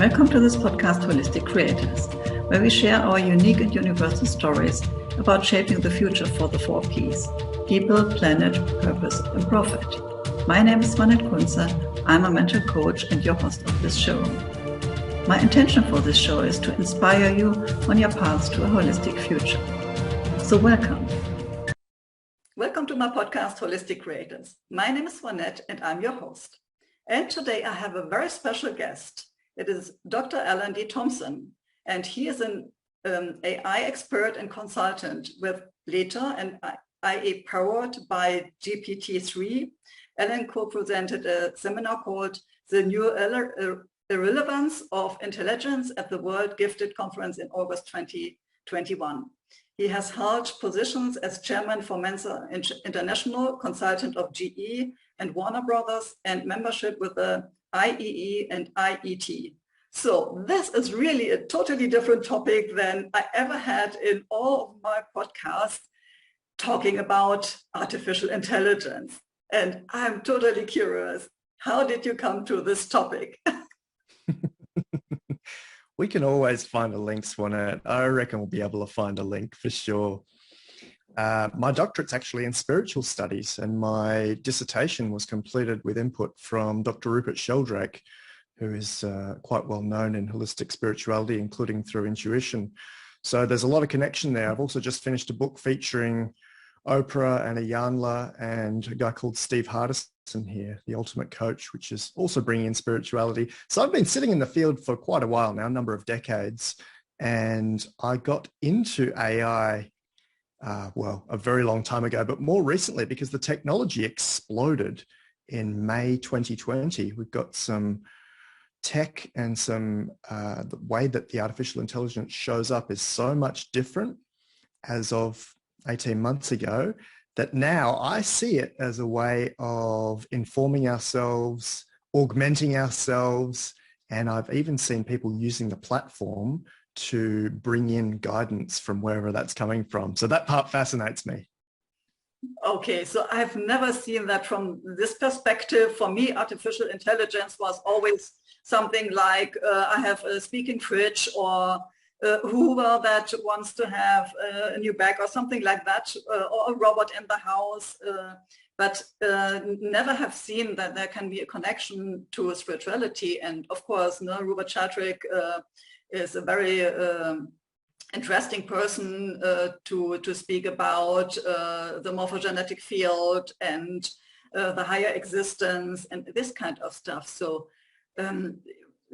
Welcome to this podcast, Holistic Creators, where we share our unique and universal stories about shaping the future for the 4 Ps: people, planet, purpose, and profit. My name is Swanette Kuntze. I'm a mental coach and your host of this show. My intention for this show is to inspire you on your path to a holistic future. So welcome. Welcome to my podcast, Holistic Creators. My name is Swanette and I'm your host. And today I have a very special guest. It is Dr. Alan D. Thompson, and he is an AI expert and consultant with Leta and AI powered by GPT-3. Alan co-presented a seminar called The New Irrelevance of Intelligence at the World Gifted Conference in August 2021. He has held positions as chairman for Mensa International, consultant of GE and Warner Brothers, and membership with the IEE and IET. So this is really a totally different topic than I ever had in all of my podcasts talking about artificial intelligence. And I'm totally curious, how did you come to this topic? We can always find a link, Swanette. I reckon we'll be able to find a link for sure. My doctorate's actually in spiritual studies, and my dissertation was completed with input from Dr. Rupert Sheldrake, who is quite well known in holistic spirituality, including through intuition. So there's a lot of connection there. I've also just finished a book featuring Oprah and Iyanla and a guy called Steve Hardison here, the ultimate coach, which is also bringing in spirituality. So I've been sitting in the field for quite a while now, a number of decades, and I got into AI a very long time ago, but more recently because the technology exploded in May 2020. We've got some tech and some the way that the artificial intelligence shows up is so much different as of 18 months ago that now I see it as a way of informing ourselves, augmenting ourselves, and I've even seen people using the platform to bring in guidance from wherever that's coming from. So that part fascinates me. Okay, so I've never seen that from this perspective. For me, artificial intelligence was always something like I have a speaking fridge, or Hoover that wants to have a new bag or something like that, or a robot in the house, but never have seen that there can be a connection to spirituality. And of course, Rupert Sheldrake is a very interesting person to speak about the morphogenetic field and the higher existence and this kind of stuff. So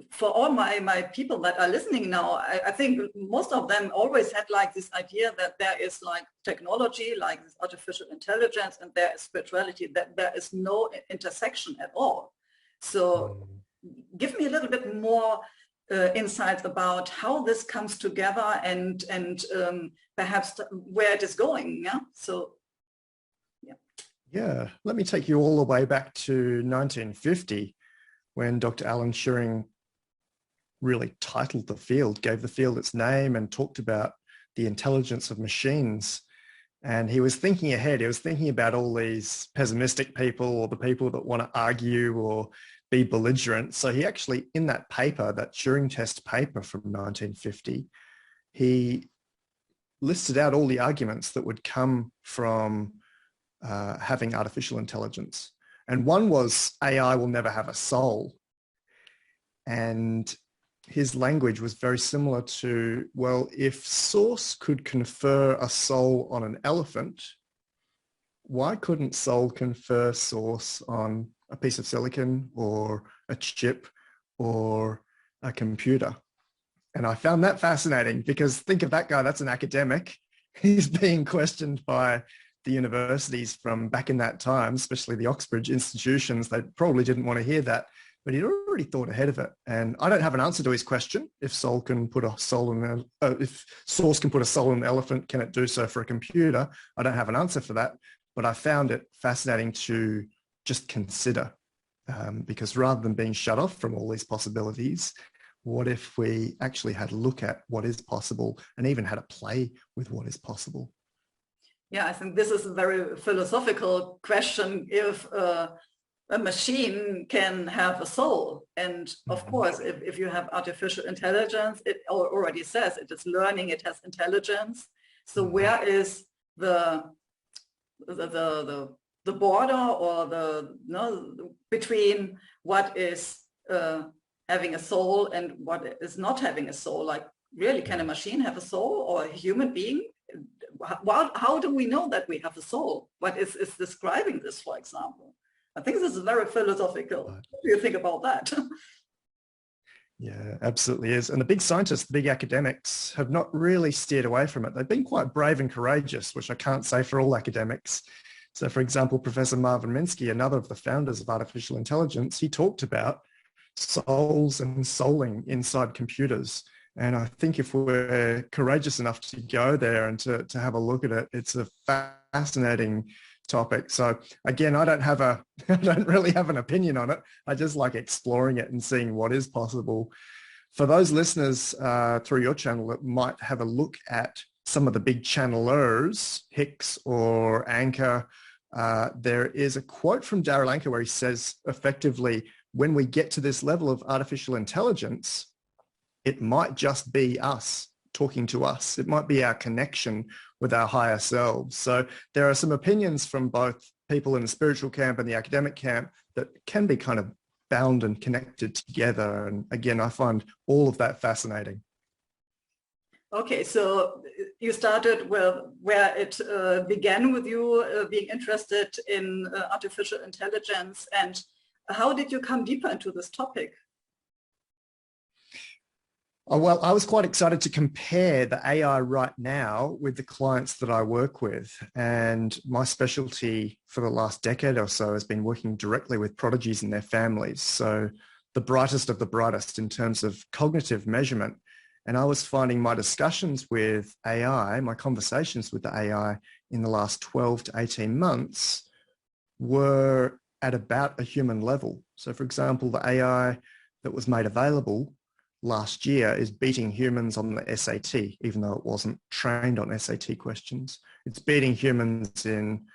for all my people that are listening now, I think most of them always had like this idea that there is like technology, like this artificial intelligence, and there is spirituality, that there is no intersection at all. So give me a little bit more insights about how this comes together and perhaps where it is going. Yeah. So, yeah. Let me take you all the way back to 1950 when Dr. Alan Turing really titled the field, gave the field its name and talked about the intelligence of machines. And he was thinking ahead. He was thinking about all these pessimistic people or the people that want to argue or be belligerent. So he actually, in that paper, that Turing test paper from 1950, he listed out all the arguments that would come from having artificial intelligence. And one was AI will never have a soul. And his language was very similar to, well, if Source could confer a soul on an elephant, why couldn't soul confer Source on a piece of silicon or a chip or a computer? And I found that fascinating because think of that guy, that's an academic. He's being questioned by the universities from back in that time, especially the Oxbridge institutions. They probably didn't want to hear that, but he'd already thought ahead of it. And I don't have an answer to his question. If Soul can put a soul in if Source can put a soul in an elephant, can it do so for a computer? I don't have an answer for that, but I found it fascinating to just consider, because rather than being shut off from all these possibilities, what if we actually had a look at what is possible and even had a play with what is possible? Yeah, I think this is a very philosophical question. If a machine can have a soul. And of course, if you have artificial intelligence, it already says it is learning, it has intelligence. So where is the border, or between what is having a soul and what is not having a soul? Like, really, can a machine have a soul, or a human being? How do we know that we have a soul? What is describing this, for example? I think this is very philosophical. What do you think about that? Yeah, absolutely is. And the big scientists, the big academics have not really steered away from it. They've been quite brave and courageous, which I can't say for all academics. So for example, Professor Marvin Minsky, another of the founders of artificial intelligence, he talked about souls and souling inside computers. And I think if we're courageous enough to go there and to have a look at it, it's a fascinating topic. So again, I don't really have an opinion on it. I just like exploring it and seeing what is possible. For those listeners through your channel that might have a look at some of the big channelers, Hicks or Anchor, there is a quote from Darryl Anchor where he says, effectively, when we get to this level of artificial intelligence, it might just be us talking to us. It might be our connection with our higher selves. So there are some opinions from both people in the spiritual camp and the academic camp that can be kind of bound and connected together. And again, I find all of that fascinating. Okay, so you started with where it began with you being interested in artificial intelligence. And how did you come deeper into this topic? Oh, well, I was quite excited to compare the AI right now with the clients that I work with. And my specialty for the last decade or so has been working directly with prodigies and their families. So the brightest of the brightest in terms of cognitive measurement. And I was finding my discussions with AI, my conversations with the AI in the last 12 to 18 months were at about a human level. So for example, the AI that was made available last year is beating humans on the SAT, even though it wasn't trained on SAT questions. It's beating humans in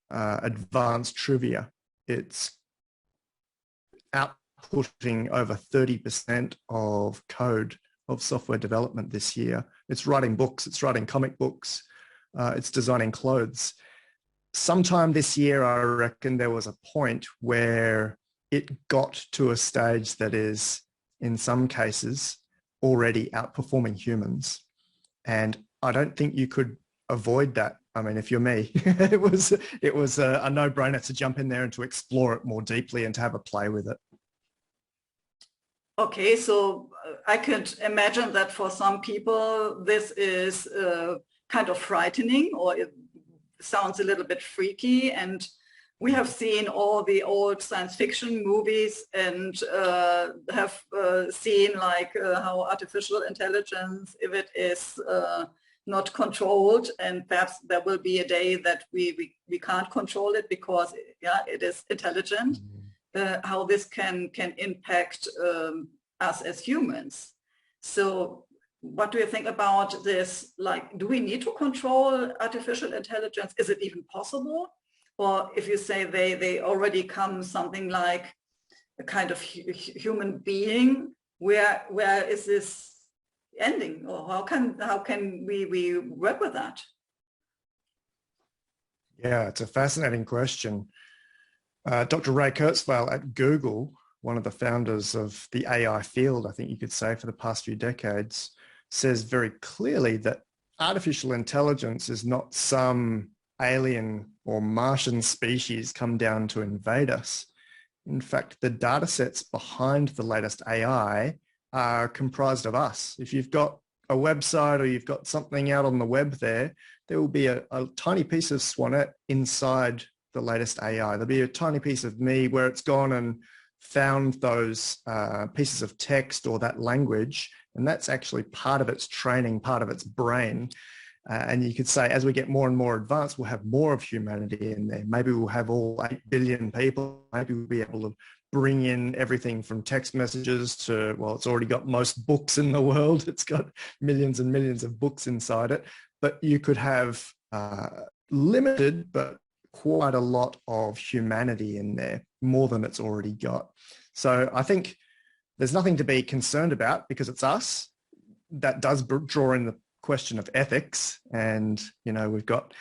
advanced trivia. It's outputting over 30% of code of software development this year. It's writing books, it's writing comic books, it's designing clothes. Sometime this year, I reckon there was a point where it got to a stage that is, in some cases, already outperforming humans. And I don't think you could avoid that. I mean, if you're me, it was a no-brainer to jump in there and to explore it more deeply and to have a play with it. Okay, so I could imagine that for some people, this is kind of frightening, or it sounds a little bit freaky. And we have seen all the old science fiction movies and have seen like how artificial intelligence, if it is not controlled, and perhaps there will be a day that we can't control it because it is intelligent, how this can impact us as humans. So what do you think about this? Like, do we need to control artificial intelligence? Is it even possible? Or if you say they already come something like a kind of human being, where is this ending? Or how can we work with that? Yeah, it's a fascinating question. Dr. Ray Kurzweil at Google, one of the founders of the AI field, I think you could say, for the past few decades, says very clearly that artificial intelligence is not some alien or Martian species come down to invade us. In fact, the data sets behind the latest AI are comprised of us. If you've got a website or you've got something out on the web there will be a tiny piece of Swanette inside the latest AI. There'll be a tiny piece of me where it's gone and found those pieces of text or that language, and that's actually part of its training, part of its brain. And you could say, as we get more and more advanced, we'll have more of humanity in there. Maybe we'll have all 8 billion people. Maybe we'll be able to bring in everything from text messages to, well, it's already got most books in the world. It's got millions and millions of books inside it. But you could have limited but quite a lot of humanity in there, more than it's already got. So I think there's nothing to be concerned about because it's us. That does draw in the question of ethics, and we've got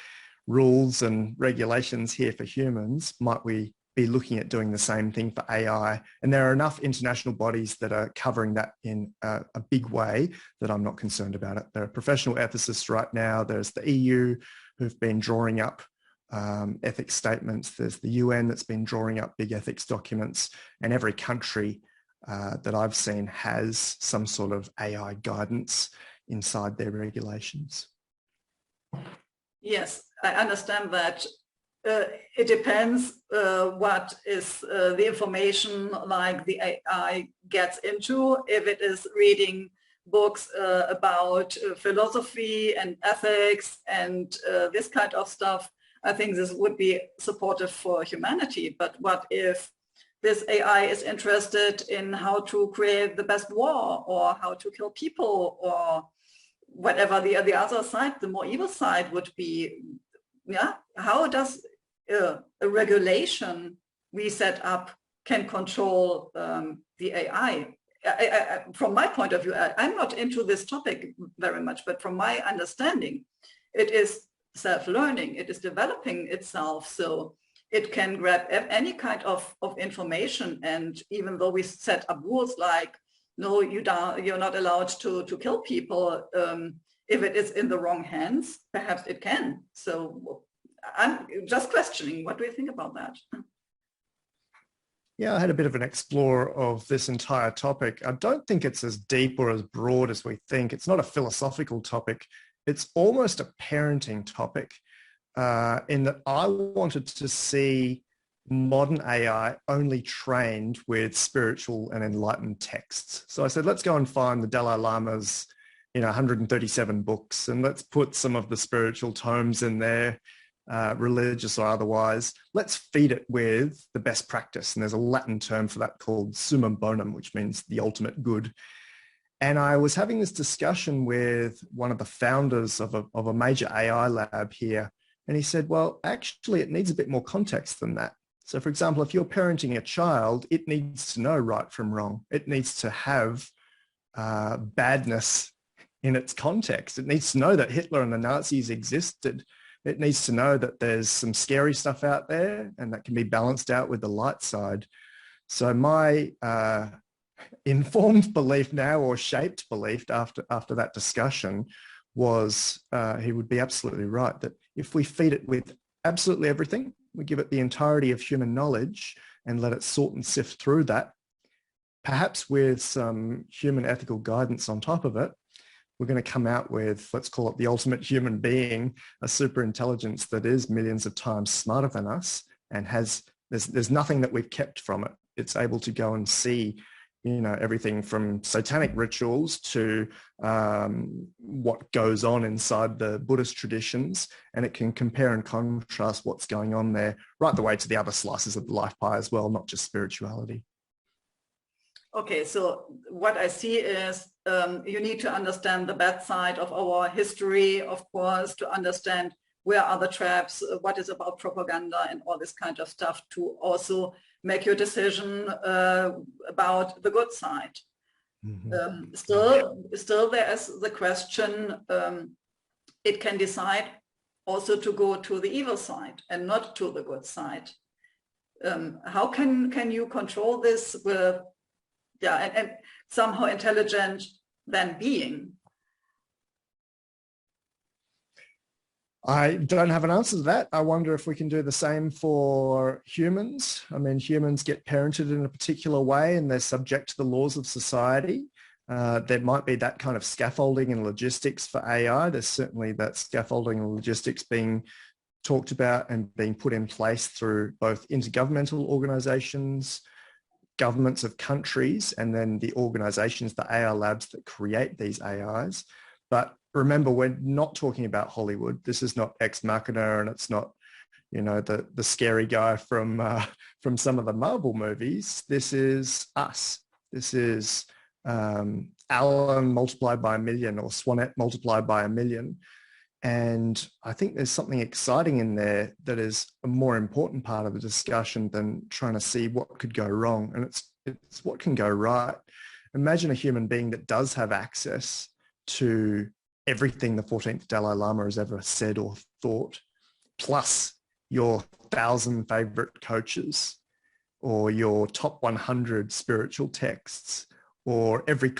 rules and regulations here for humans. Might we be looking at doing the same thing for AI? And there are enough international bodies that are covering that in a big way that I'm not concerned about it. There are professional ethicists right now. There's the EU who've been drawing up ethics statements. There's the UN that's been drawing up big ethics documents, and every country that I've seen has some sort of AI guidance inside their regulations. Yes, I understand that. It depends what is the information like the AI gets into. If it is reading books about philosophy and ethics and this kind of stuff, I think this would be supportive for humanity. But what if this AI is interested in how to create the best war, or how to kill people, or whatever the other side, the more evil side would be? Yeah, how does a regulation we set up can control the AI? From my point of view, I'm not into this topic very much, but from my understanding, it is self-learning. It is developing itself, so it can grab any kind of information. And even though we set up rules like, no, you're not allowed to kill people, if it is in the wrong hands, perhaps it can. So I'm just questioning, what do you think about that? Yeah, I had a bit of an explore of this entire topic. I don't think it's as deep or as broad as we think. It's not a philosophical topic. It's almost a parenting topic, in that I wanted to see modern AI only trained with spiritual and enlightened texts. So I said, let's go and find the Dalai Lama's 137 books, and let's put some of the spiritual tomes in there, religious or otherwise. Let's feed it with the best practice. And there's a Latin term for that called summum bonum, which means the ultimate good. And I was having this discussion with one of the founders of a major AI lab here. And he said, well, actually, it needs a bit more context than that. So for example, if you're parenting a child, it needs to know right from wrong. It needs to have badness in its context. It needs to know that Hitler and the Nazis existed. It needs to know that there's some scary stuff out there, and that can be balanced out with the light side. So my informed belief now, or shaped belief after that discussion, was he would be absolutely right, that if we feed it with absolutely everything, we give it the entirety of human knowledge and let it sort and sift through that, perhaps with some human ethical guidance on top of it, we're going to come out with, let's call it the ultimate human being, a super intelligence that is millions of times smarter than us and there's nothing that we've kept from it. It's able to go and see, everything from satanic rituals to what goes on inside the Buddhist traditions, and it can compare and contrast what's going on there right the way to the other slices of the life pie as well, not just spirituality. Okay, so what I see is you need to understand the bad side of our history, of course, to understand where are the traps, what is about propaganda and all this kind of stuff, to also make your decision about the good side. Mm-hmm. Still there is the question, it can decide also to go to the evil side and not to the good side. How can you control this with and somehow intelligent than being? I don't have an answer to that. I wonder if we can do the same for humans. I mean, humans get parented in a particular way and they're subject to the laws of society. There might be that kind of scaffolding and logistics for AI. There's certainly that scaffolding and logistics being talked about and being put in place through both intergovernmental organizations, governments of countries, and then the organizations, the AI labs that create these AIs. But remember, we're not talking about Hollywood. This is not Ex Machina, and it's not, the scary guy from some of the Marvel movies. This is us. This is Alan multiplied by a million, or Swanette multiplied by a million. And I think there's something exciting in there that is a more important part of the discussion than trying to see what could go wrong. And it's what can go right. Imagine a human being that does have access to everything the 14th Dalai Lama has ever said or thought, plus your 1,000 favorite coaches, or your top 100 spiritual texts, or every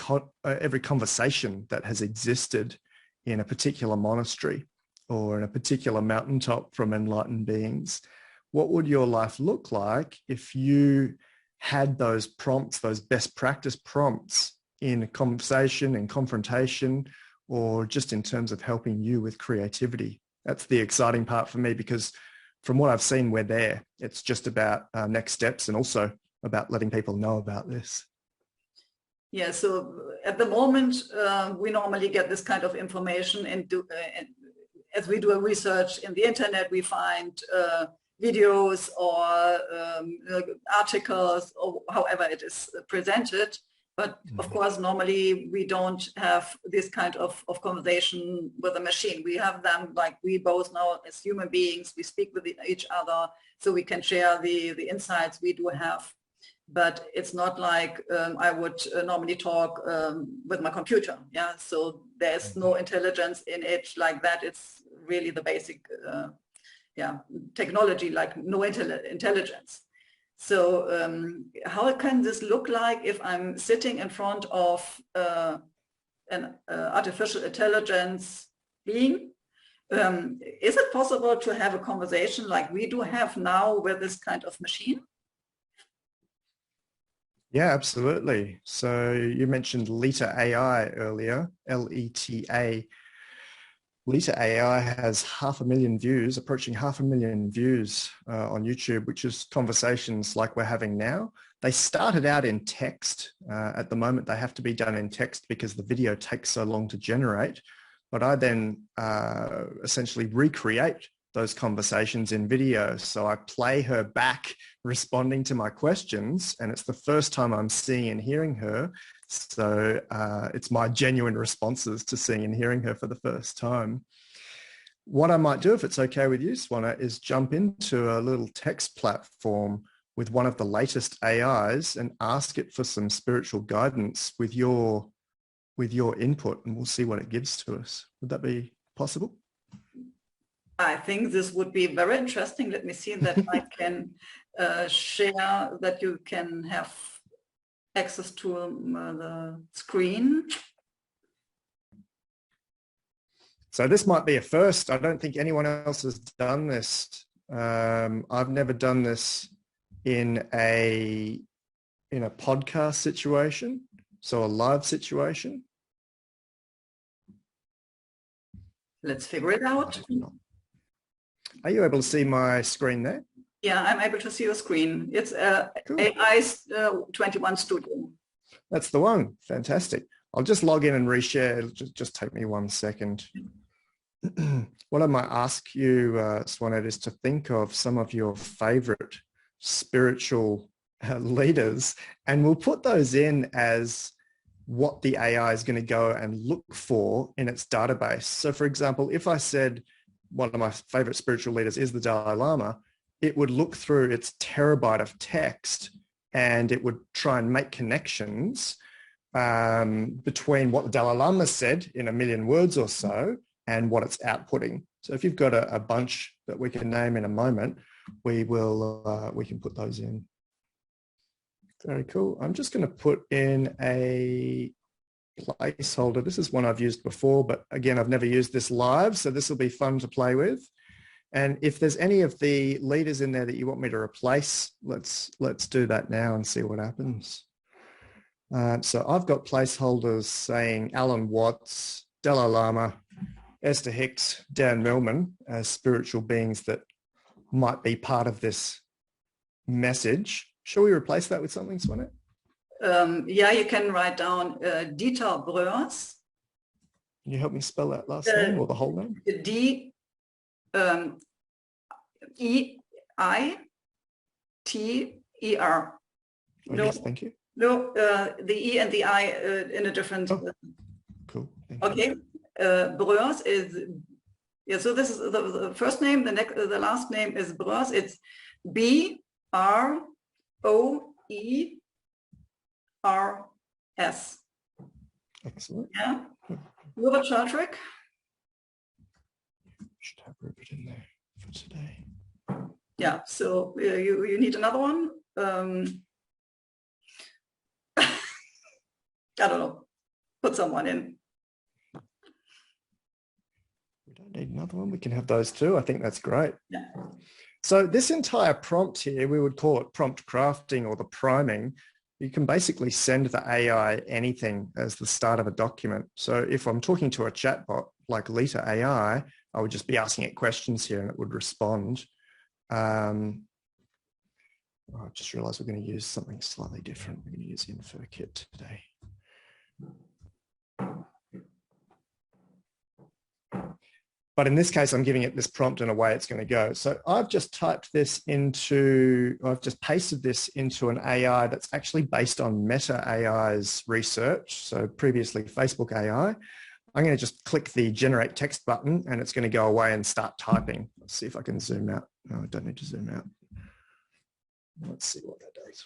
conversation that has existed in a particular monastery or in a particular mountaintop from enlightened beings. What would your life look like if you had those prompts, those best practice prompts in a conversation and confrontation, or just in terms of helping you with creativity? That's the exciting part for me, because from what I've seen, we're there. It's just about next steps and also about letting people know about this. Yeah, so at the moment, we normally get this kind of information, and as we do a research in the internet, we find videos or articles or however it is presented. But of course, normally we don't have this kind of conversation with a machine. We have them like we both know as human beings. We speak with each other, so we can share the insights we do have. But it's not like I would normally talk with my computer. Yeah, so there's no intelligence in it like that. It's really the basic technology, like no intelligence. So how can this look like if I'm sitting in front of an artificial intelligence being? Is it possible to have a conversation like we do have now with this kind of machine? Yeah, absolutely. So you mentioned Leta AI earlier, Leta. Leta AI has 500,000 views, approaching 500,000 views on YouTube, which is conversations like we're having now. They started out in text. At the moment, they have to be done in text because the video takes so long to generate. But I then essentially recreate those conversations in video. So I play her back responding to my questions, and it's the first time I'm seeing and hearing her. So it's my genuine responses to seeing and hearing her for the first time. What I might do, if it's okay with you, Swanette, is jump into a little text platform with one of the latest AIs and ask it for some spiritual guidance with your input, and we'll see what it gives to us. Would that be possible? I think this would be very interesting. Let me see that I can share, that you can have access to the screen. So this might be a first. I don't think anyone else has done this. I've never done this in a podcast situation, so a live situation. Let's figure it out. Are you able to see my screen there? Yeah, I'm able to see your screen. It's cool. AI's 21 Studio. That's the one. Fantastic. I'll just log in and reshare. It'll just take me 1 second. What I might ask you, Swanette, is to think of some of your favorite spiritual leaders, and we'll put those in as what the AI is going to go and look for in its database. So for example, if I said one of my favorite spiritual leaders is the Dalai Lama, it would look through its terabyte of text and it would try and make connections between what the Dalai Lama said in 1 million words or so and what it's outputting. So if you've got a bunch that we can name in a moment, we can put those in. Very cool. I'm just going to put in a placeholder. This is one I've used before, but again, I've never used this live, so this will be fun to play with. And if there's any of the leaders in there that you want me to replace, let's do that now and see what happens. So I've got placeholders saying Alan Watts, Dalai Lama, Esther Hicks, Dan Millman as spiritual beings that might be part of this message. Shall we replace that with something, Swanette? Yeah, you can write down Dieter Breurs. Can you help me spell that last name or the whole name? D-E-I-T-E-R. Oh, no, yes, thank you. No, the E and the I in a different... Oh, cool. Okay. Breurs is Yeah, so this is the first name, the last name is Broers. It's B-R-O-E-R-S. Excellent. Yeah. Robert Sheldrake. Should have Rupert in there for today. Yeah, so you need another one. I don't know. Put someone in. We don't need another one. We can have those two. I think that's great. Yeah. So this entire prompt here, we would call it prompt crafting or the priming. You can basically send the AI anything as the start of a document. So if I'm talking to a chatbot like Leta AI, I would just be asking it questions here and it would respond. I just realized we're going to use something slightly different. We're going to use InfoKit today. But in this case, I'm giving it this prompt and away it's going to go. So I've just pasted this into an AI that's actually based on Meta AI's research. So previously Facebook AI. I'm going to just click the generate text button and it's going to go away and start typing. Let's see if I can zoom out. No, I don't need to zoom out. Let's see what that does.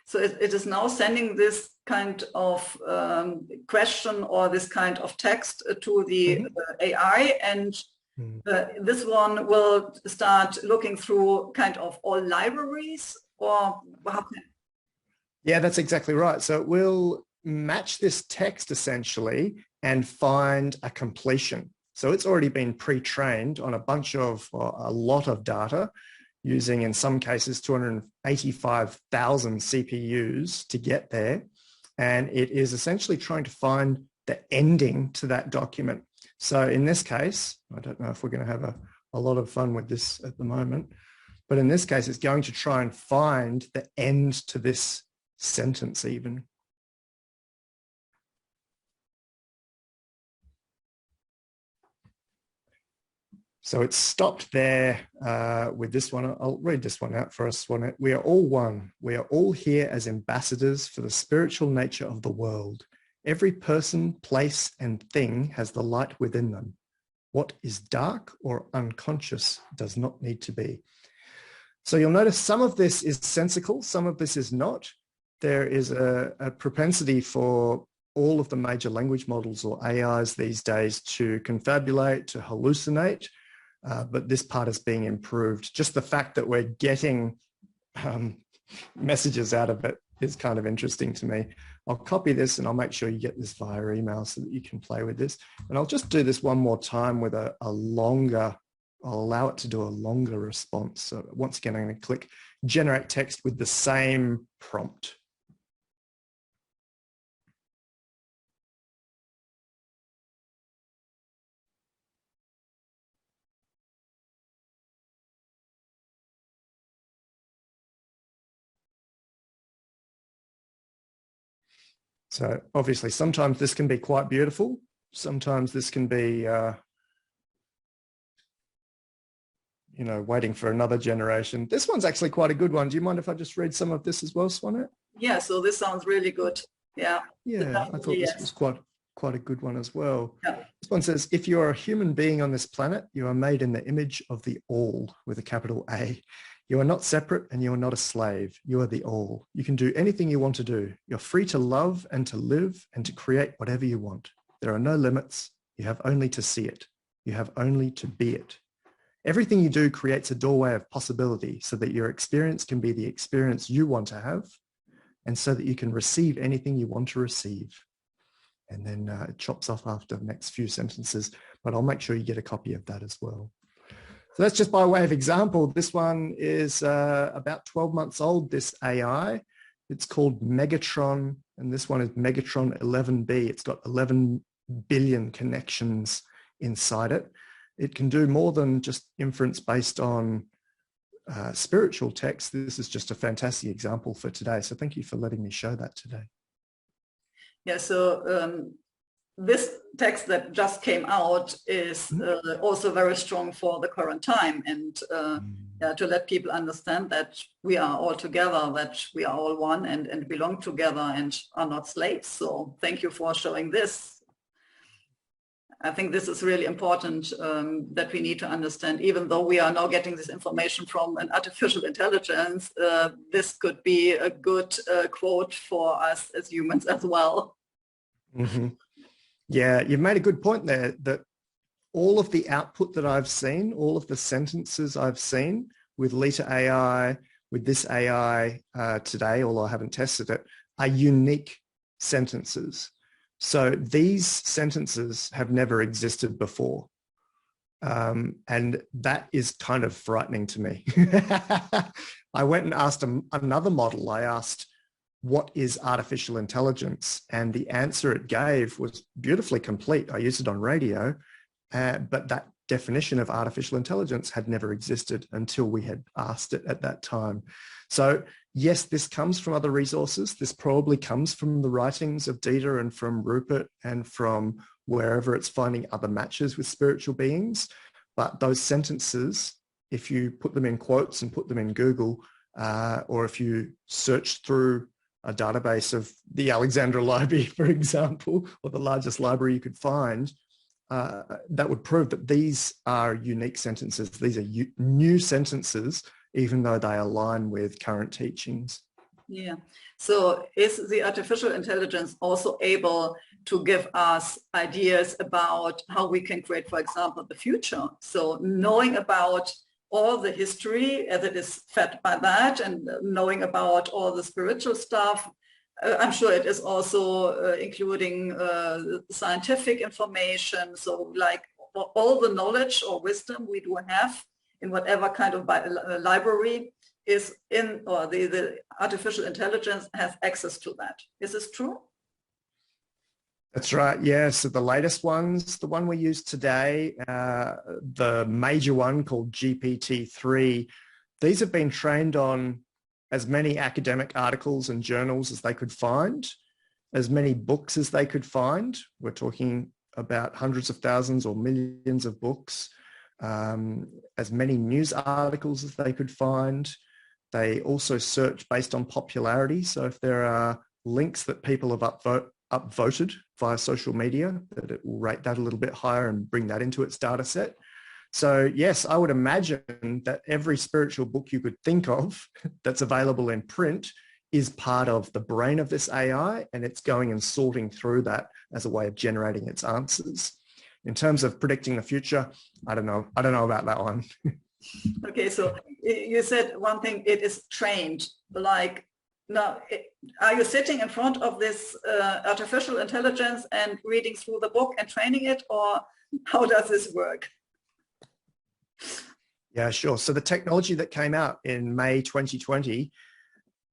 So it is now sending this kind of question or this kind of text to the AI, and this one will start looking through kind of all libraries, or how can? Yeah, that's exactly right. So it will match this text essentially and find a completion. So it's already been pre-trained on a lot of data, using in some cases 285,000 CPUs to get there. And it is essentially trying to find the ending to that document. So in this case, I don't know if we're going to have a lot of fun with this at the moment, but in this case, it's going to try and find the end to this sentence even. So it's stopped there with this one. I'll read this one out for us, Swanette. We are all one. We are all here as ambassadors for the spiritual nature of the world. Every person, place, and thing has the light within them. What is dark or unconscious does not need to be. So you'll notice some of this is sensical, some of this is not. There is a propensity for all of the major language models or AIs these days to confabulate, to hallucinate. But this part is being improved. Just the fact that we're getting messages out of it is kind of interesting to me. I'll copy this and I'll make sure you get this via email so that you can play with this. And I'll just do this one more time with a longer, I'll allow it to do a longer response. So once again, I'm going to click generate text with the same prompt. So obviously, sometimes this can be quite beautiful. Sometimes this can be, waiting for another generation. This one's actually quite a good one. Do you mind if I just read some of this as well, Swanette? Yeah, so this sounds really good. Yeah. Yeah, I thought this was quite a good one as well. Yeah. This one says, if you are a human being on this planet, you are made in the image of the all with a capital A. You are not separate and you are not a slave. You are the all. You can do anything you want to do. You're free to love and to live and to create whatever you want. There are no limits. You have only to see it. You have only to be it. Everything you do creates a doorway of possibility so that your experience can be the experience you want to have and so that you can receive anything you want to receive. And then it chops off after the next few sentences, but I'll make sure you get a copy of that as well. So that's just by way of example. This one is about 12 months old, this AI. It's called Megatron, and this one is Megatron 11B. It's got 11 billion connections inside it. It can do more than just inference based on spiritual text. This is just a fantastic example for today. So thank you for letting me show that today. Yeah, so this text that just came out is also very strong for the current time, and to let people understand that we are all together, that we are all one and belong together and are not slaves. So thank you for showing this. I think this is really important that we need to understand, even though we are now getting this information from an artificial intelligence, this could be a good quote for us as humans as well. Mm-hmm. Yeah, you've made a good point there that all of the output that I've seen, all of the sentences I've seen with Leta AI, with this AI today, although I haven't tested it, are unique sentences. So these sentences have never existed before. And that is kind of frightening to me. I went and asked another model. I asked, what is artificial intelligence? And the answer it gave was beautifully complete. I used it on radio, but that definition of artificial intelligence had never existed until we had asked it at that time. So yes, this comes from other resources. This probably comes from the writings of Dieter and from Rupert and from wherever it's finding other matches with spiritual beings. But those sentences, if you put them in quotes and put them in Google, or if you search through a database of the Alexandra Library, for example, or the largest library you could find, that would prove that these are unique sentences. These are new sentences, even though they align with current teachings. Yeah. So is the artificial intelligence also able to give us ideas about how we can create, for example, the future? So knowing about all the history as it is fed by that, and knowing about all the spiritual stuff, I'm sure it is also including scientific information. So like all the knowledge or wisdom we do have in whatever kind of library is in, or the artificial intelligence has access to that. Is this true? That's right. Yeah. So the latest ones, the one we use today, the major one called GPT-3, these have been trained on as many academic articles and journals as they could find, as many books as they could find. We're talking about hundreds of thousands or millions of books, as many news articles as they could find. They also search based on popularity. So if there are links that people have upvoted via social media, that it will rate that a little bit higher and bring that into its data set. So yes, I would imagine that every spiritual book you could think of that's available in print is part of the brain of this AI, and it's going and sorting through that as a way of generating its answers. In terms of predicting the future, I don't know about that one. Okay, so you said one thing, it is trained. Like, now, are you sitting in front of this artificial intelligence and reading through the book and training it, or how does this work? Yeah, sure. So the technology that came out in May 2020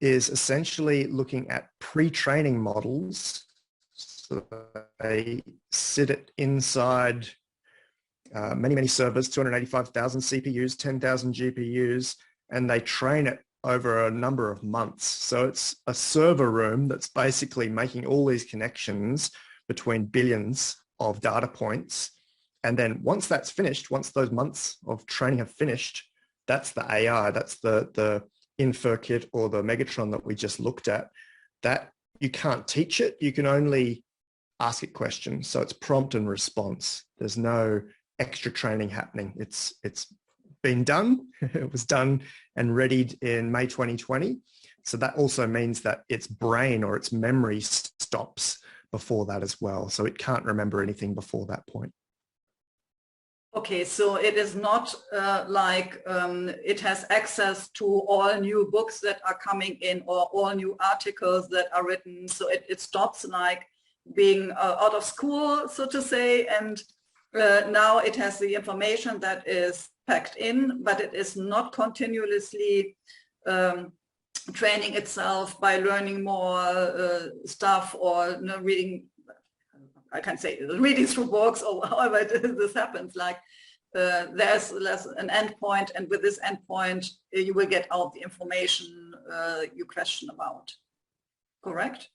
is essentially looking at pre-training models. So they sit it inside many servers, 285,000 CPUs, 10,000 GPUs, and they train it over a number of months. So it's a server room that's basically making all these connections between billions of data points. And then once that's finished, once those months of training have finished, that's the AI, that's the InferKit or the Megatron that we just looked at. That you can't teach it, you can only ask it questions. So it's prompt and response. There's no extra training happening. It's been done. It was done and readied in May 2020. So that also means that its brain or its memory stops before that as well. So it can't remember anything before that point. Okay, so it is not like it has access to all new books that are coming in or all new articles that are written. So it stops like being out of school, so to say, and now it has the information that is packed in, but it is not continuously training itself by learning more stuff or reading. I can't say reading through books or however this happens. Like there's an endpoint, and with this endpoint, you will get out the information you question about. Correct?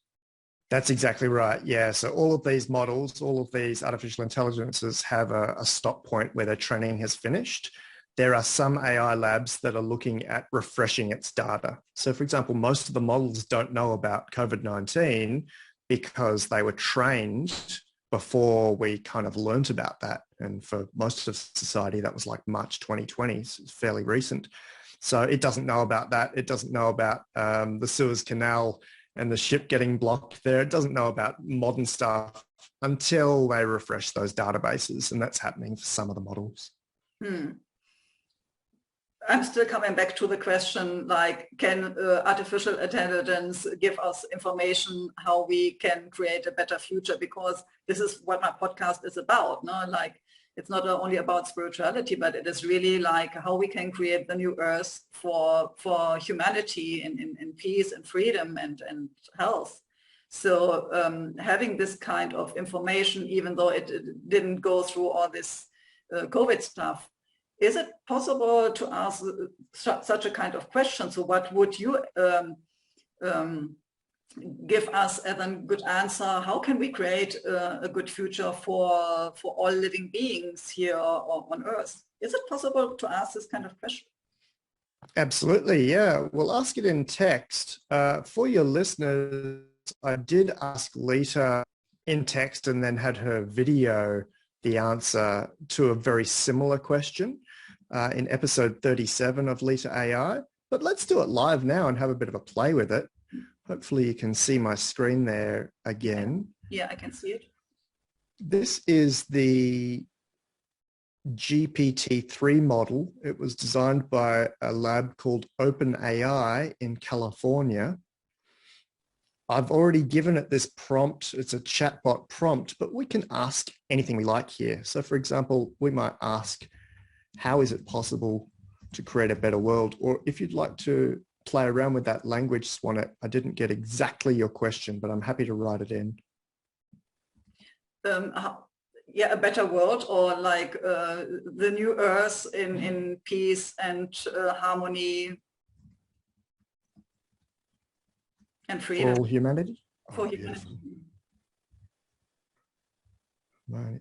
That's exactly right. Yeah. So all of these models, all of these artificial intelligences have a stop point where their training has finished. There are some AI labs that are looking at refreshing its data. So for example, most of the models don't know about COVID-19 because they were trained before we kind of learnt about that. And for most of society, that was like March 2020, so it's fairly recent. So it doesn't know about that. It doesn't know about the Suez Canal and the ship getting blocked there. It doesn't know about modern stuff until they refresh those databases. And that's happening for some of the models. I'm still coming back to the question, like, can artificial intelligence give us information how we can create a better future? Because this is what my podcast is about, no? Like, it's not only about spirituality, but it is really like how we can create the new earth for humanity in peace and freedom and health. So having this kind of information, even though it didn't go through all this COVID stuff, is it possible to ask such a kind of question? So what would you give us as a good answer? How can we create a good future for all living beings here on Earth? Is it possible to ask this kind of question? Absolutely, yeah. We'll ask it in text. For your listeners, I did ask Leta in text and then had her video the answer to a very similar question in episode 37 of Leta AI. But let's do it live now and have a bit of a play with it. Hopefully you can see my screen there again. Yeah, I can see it. This is the GPT-3 model. It was designed by a lab called Open AI in California. I've already given it this prompt. It's a chatbot prompt, but we can ask anything we like here. So for example, we might ask, how is it possible to create a better world? Or if you'd like to play around with that language, Swanette, I didn't get exactly your question, but I'm happy to write it in. Yeah, a better world, or like the new earth in peace and harmony and freedom. For all humanity? For humanity.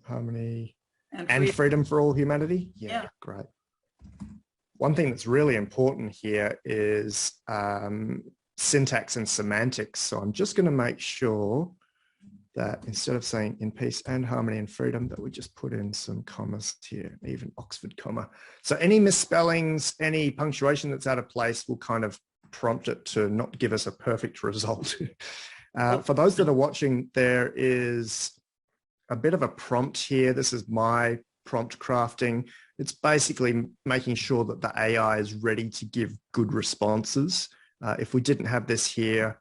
Harmony and freedom for all humanity? Yeah, great. One thing that's really important here is syntax and semantics. So I'm just going to make sure that instead of saying in peace and harmony and freedom, that we just put in some commas here, even Oxford comma. So any misspellings, any punctuation that's out of place will kind of prompt it to not give us a perfect result. For those that are watching, there is a bit of a prompt here. This is my prompt crafting. It's basically making sure that the AI is ready to give good responses. If we didn't have this here,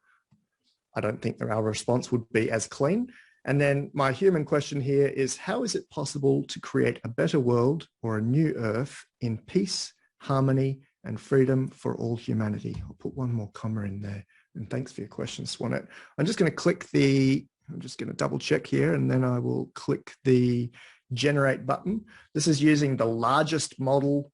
I don't think that our response would be as clean. And then my human question here is, how is it possible to create a better world or a new earth in peace, harmony, and freedom for all humanity? I'll put one more comma in there. And thanks for your question, Swanette. I'm just going to double check here, and then I will click the generate button. This is using the largest model.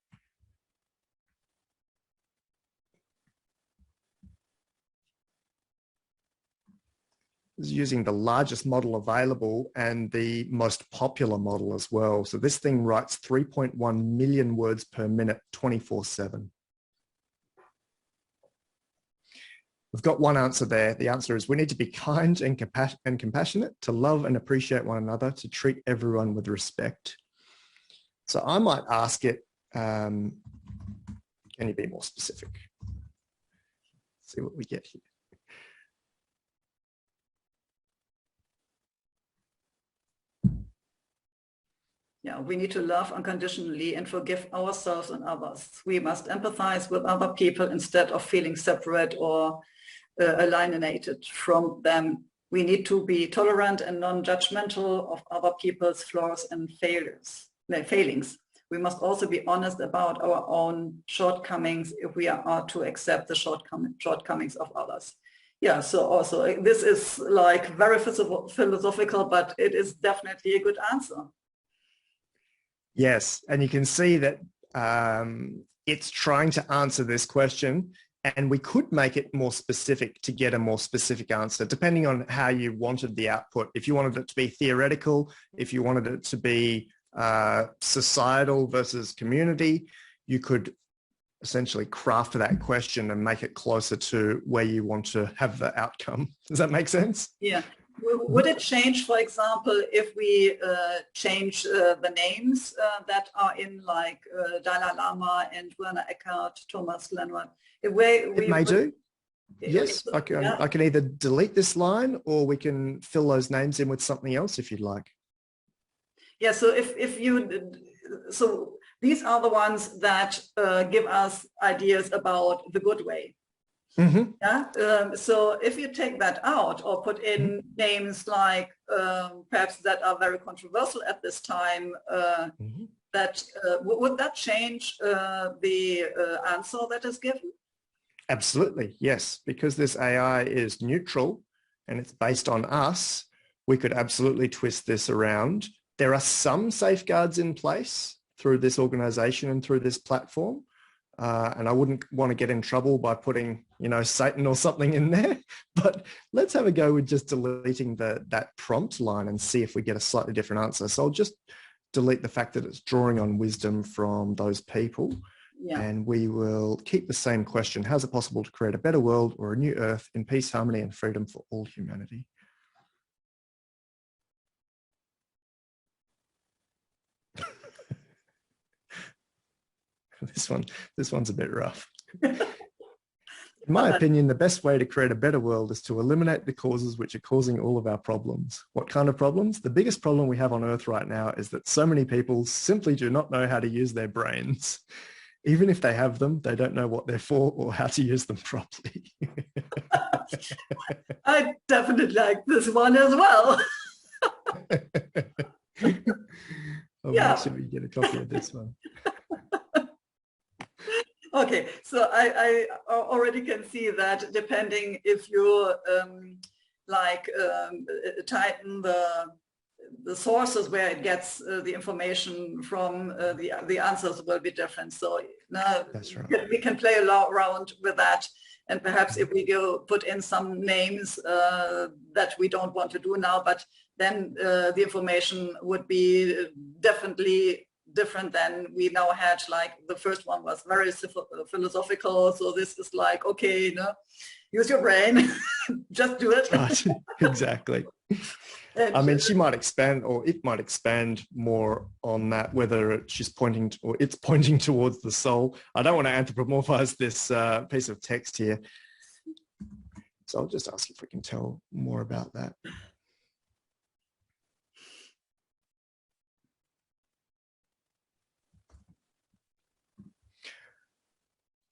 This is using the largest model available and the most popular model as well. So this thing writes 3.1 million words per minute, 24/7. We've got one answer there. The answer is we need to be kind and compassionate, to love and appreciate one another, to treat everyone with respect. So I might ask it, can you be more specific? See what we get here. Yeah, we need to love unconditionally and forgive ourselves and others. We must empathize with other people instead of feeling separate or alienated from them. We need to be tolerant and non-judgmental of other people's flaws and failings. We must also be honest about our own shortcomings if we are to accept the shortcomings of others. Yeah, so also this is like very philosophical, but it is definitely a good answer. Yes, and you can see that it's trying to answer this question, and we could make it more specific to get a more specific answer, depending on how you wanted the output. If you wanted it to be theoretical, if you wanted it to be societal versus community, you could essentially craft that question and make it closer to where you want to have the outcome. Does that make sense? Yeah. Would it change, for example, if we change the names that are in, like Dalai Lama and Werner Eckhart, Thomas Leonard? It may do. Yes, Yeah. I can either delete this line or we can fill those names in with something else if you'd like. Yeah, so if you, so these are the ones that give us ideas about the good way. Mm-hmm. Yeah. So if you take that out or put in names like perhaps that are very controversial at this time, that would that change the answer that is given? Absolutely, yes. Because this AI is neutral and it's based on us, we could absolutely twist this around. There are some safeguards in place through this organization and through this platform. And I wouldn't want to get in trouble by putting, Satan or something in there. But let's have a go with just deleting that prompt line and see if we get a slightly different answer. So I'll just delete the fact that it's drawing on wisdom from those people. Yeah. And we will keep the same question. How is it possible to create a better world or a new earth in peace, harmony, and freedom for all humanity? This one's a bit rough. In my opinion, the best way to create a better world is to eliminate the causes which are causing all of our problems. What kind of problems? The biggest problem we have on Earth right now is that so many people simply do not know how to use their brains. Even if they have them, they don't know what they're for or how to use them properly. I definitely like this one as well. Make sure you get a copy of this one. Okay, so I already can see that depending if you tighten the sources where it gets the information from, the answers will be different. So now we can play around with that, and perhaps if we put in some names that we don't want to do now, but then the information would be definitely different than we now had. Like the first one was very philosophical, so this is like, okay, use your brain, just do it. Right. Exactly. I mean, she might expand, or it might expand more on that, whether it's pointing towards the soul. I don't want to anthropomorphize this piece of text here, so I'll just ask if we can tell more about that.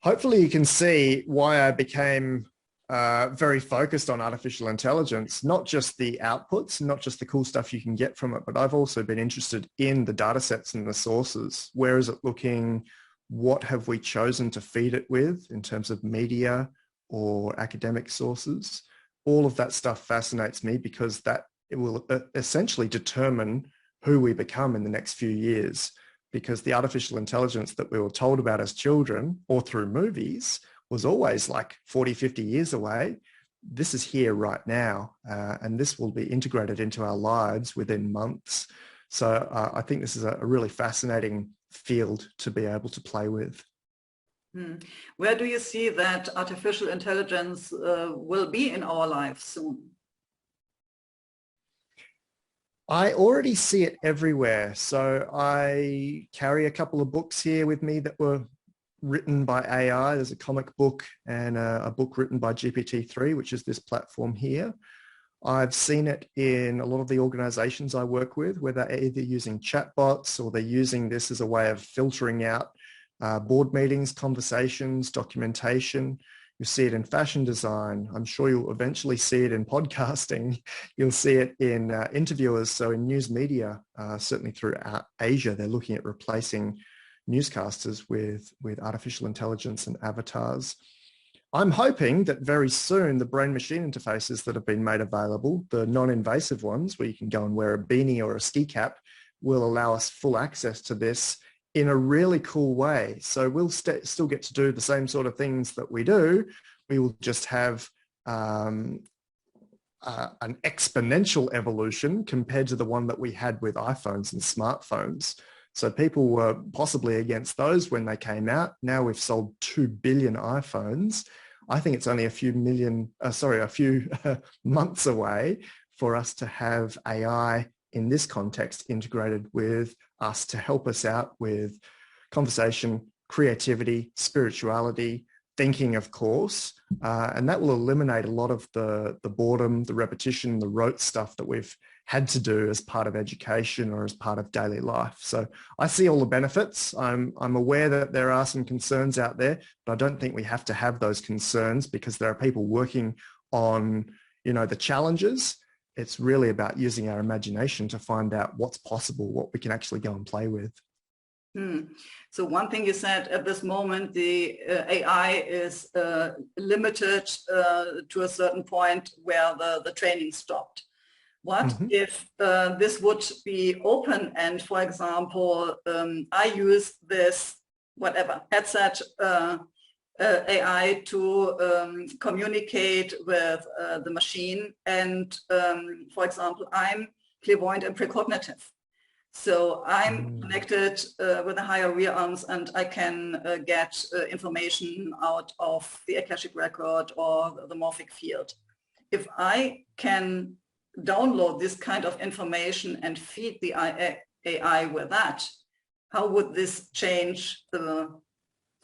Hopefully you can see why I became very focused on artificial intelligence, not just the outputs, not just the cool stuff you can get from it, but I've also been interested in the data sets and the sources. Where is it looking? What have we chosen to feed it with in terms of media or academic sources? All of that stuff fascinates me because it will essentially determine who we become in the next few years. Because the artificial intelligence that we were told about as children or through movies was always like 40, 50 years away. This is here right now, and this will be integrated into our lives within months. So I think this is a really fascinating field to be able to play with. Where do you see that artificial intelligence will be in our lives soon? I already see it everywhere. So I carry a couple of books here with me that were written by AI. There's a comic book and a book written by GPT-3, which is this platform here. I've seen it in a lot of the organizations I work with, where they're either using chatbots or they're using this as a way of filtering out board meetings, conversations, documentation. You see it in fashion design. I'm sure you'll eventually see it in podcasting. You'll see it in interviewers. So in news media, certainly through Asia, they're looking at replacing newscasters with artificial intelligence and avatars. I'm hoping that very soon the brain-machine interfaces that have been made available, the non-invasive ones where you can go and wear a beanie or a ski cap, will allow us full access to this in a really cool way. So we'll still get to do the same sort of things that we do. We will just have an exponential evolution compared to the one that we had with iPhones and smartphones. So people were possibly against those when they came out. Now we've sold 2 billion iPhones. I think it's only a few months away for us to have AI in this context integrated with us to help us out with conversation, creativity, spirituality, thinking, of course, and that will eliminate a lot of the boredom, the repetition, the rote stuff that we've had to do as part of education or as part of daily life. So I see all the benefits. I'm aware that there are some concerns out there, but I don't think we have to have those concerns because there are people working on, the challenges. It's really about using our imagination to find out what's possible, what we can actually go and play with. So one thing you said, at this moment, the AI is limited to a certain point where the training stopped. What if this would be open and, for example, I use this, headset AI to communicate with the machine and, for example, I'm clairvoyant and precognitive. So I'm connected with the higher realms and I can get information out of the Akashic record or the morphic field. If I can download this kind of information and feed the AI with that, how would this change the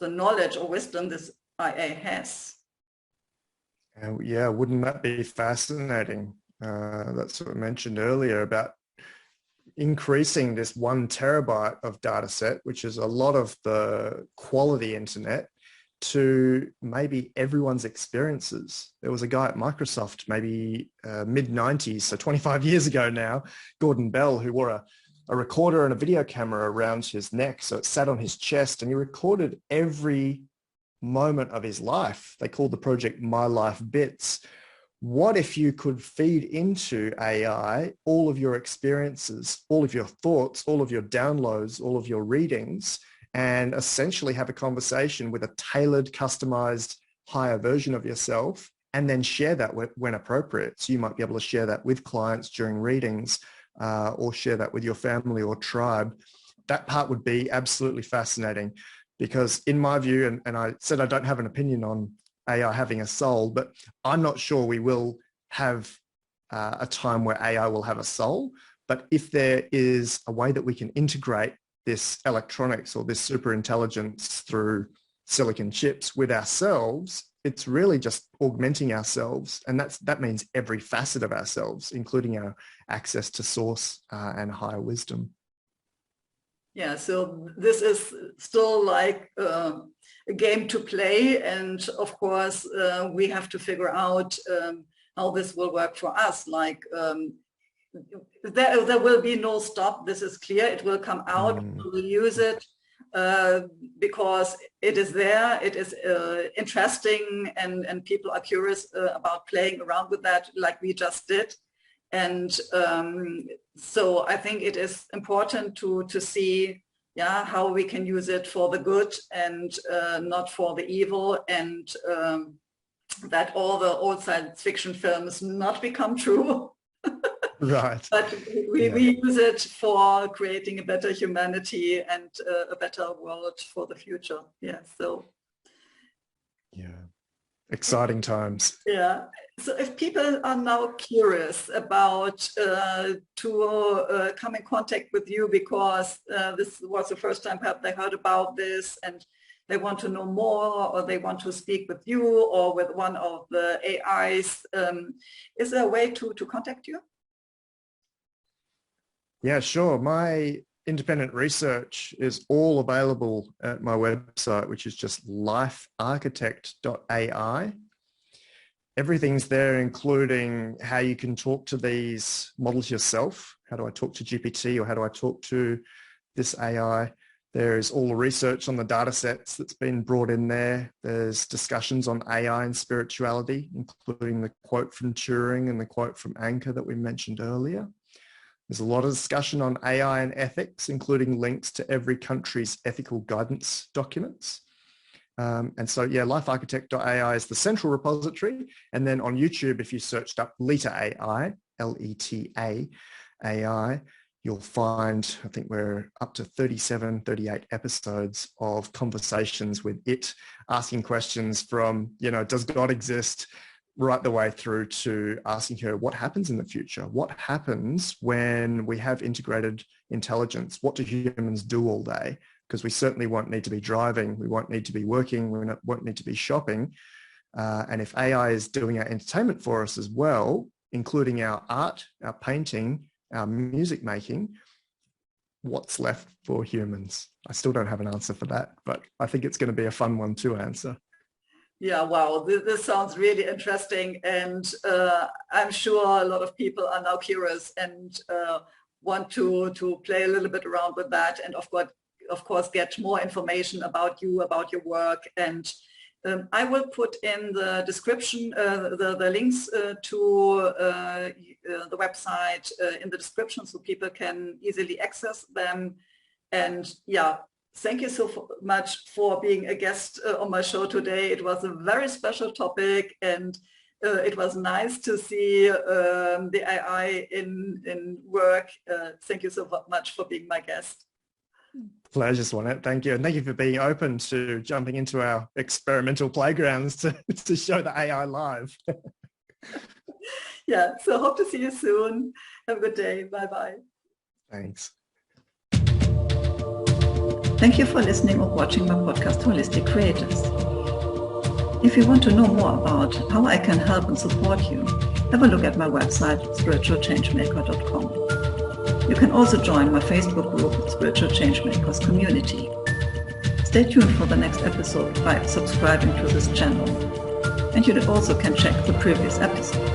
knowledge or wisdom this IA has? Yeah, wouldn't that be fascinating? That's what I mentioned earlier about increasing this 1 terabyte of data set, which is a lot of the quality internet, to maybe everyone's experiences. There was a guy at Microsoft, maybe mid-90s, so 25 years ago now, Gordon Bell, who wore a recorder and a video camera around his neck, so it sat on his chest, and he recorded every moment of his life. They called the project My Life Bits. What if you could feed into AI all of your experiences, all of your thoughts, all of your downloads, all of your readings, and essentially have a conversation with a tailored, customized, higher version of yourself, and then share that when appropriate. So you might be able to share that with clients during readings or share that with your family or tribe. That part would be absolutely fascinating because in my view, and I said I don't have an opinion on AI having a soul, but I'm not sure we will have a time where AI will have a soul. But if there is a way that we can integrate this electronics or this super intelligence through silicon chips with ourselves, it's really just augmenting ourselves. And that means every facet of ourselves, including our access to source and higher wisdom. Yeah, so this is still like a game to play. And of course, we have to figure out how this will work for us. Like there will be no stop. This is clear. It will come out. We will use it because it is there. It is interesting and people are curious about playing around with that like we just did. And so I think it is important to see, how we can use it for the good and not for the evil, and that all the old science fiction films not become true. Right. But we use it for creating a better humanity and a better world for the future. Yeah. So. Yeah. Exciting times. Yeah. So if people are now curious about to come in contact with you because this was the first time perhaps they heard about this and they want to know more, or they want to speak with you or with one of the AIs, is there a way to contact you? Yeah, sure. My independent research is all available at my website, which is just lifearchitect.ai. Everything's there, including how you can talk to these models yourself. How do I talk to GPT, or how do I talk to this AI? There's all the research on the data sets that's been brought in there. There's discussions on AI and spirituality, including the quote from Turing and the quote from Anchor that we mentioned earlier. There's a lot of discussion on AI and ethics, including links to every country's ethical guidance documents. And so, lifearchitect.ai is the central repository. And then on YouTube, if you searched up Leta AI, L-E-T-A AI, you'll find, I think we're up to 37, 38 episodes of conversations with it, asking questions from, does God exist? right the way through to asking her what happens in the future. What happens when we have integrated intelligence? What do humans do all day? Because we certainly won't need to be driving. We won't need to be working. We won't need to be shopping. And if AI is doing our entertainment for us as well, including our art, our painting, our music making, what's left for humans? I still don't have an answer for that, but I think it's going to be a fun one to answer. Yeah, wow, this sounds really interesting, and I'm sure a lot of people are now curious and want to play a little bit around with that, and of course get more information about you, about your work. And I will put in the description the links to the website in the description so people can easily access them. And yeah, thank you so much for being a guest on my show today. It was a very special topic, and it was nice to see the AI in work. Thank you so much for being my guest. Pleasure, Swanette. Thank you. And thank you for being open to jumping into our experimental playgrounds to show the AI live. Yeah, so hope to see you soon. Have a good day. Bye-bye. Thanks. Thank you for listening or watching my podcast, Holistic Creators. If you want to know more about how I can help and support you, have a look at my website, Spiritual-Changemaker.com. You can also join my Facebook group, Spiritual-Changemakers-Community. Stay tuned for the next episode by subscribing to this channel. And you also can check the previous episodes.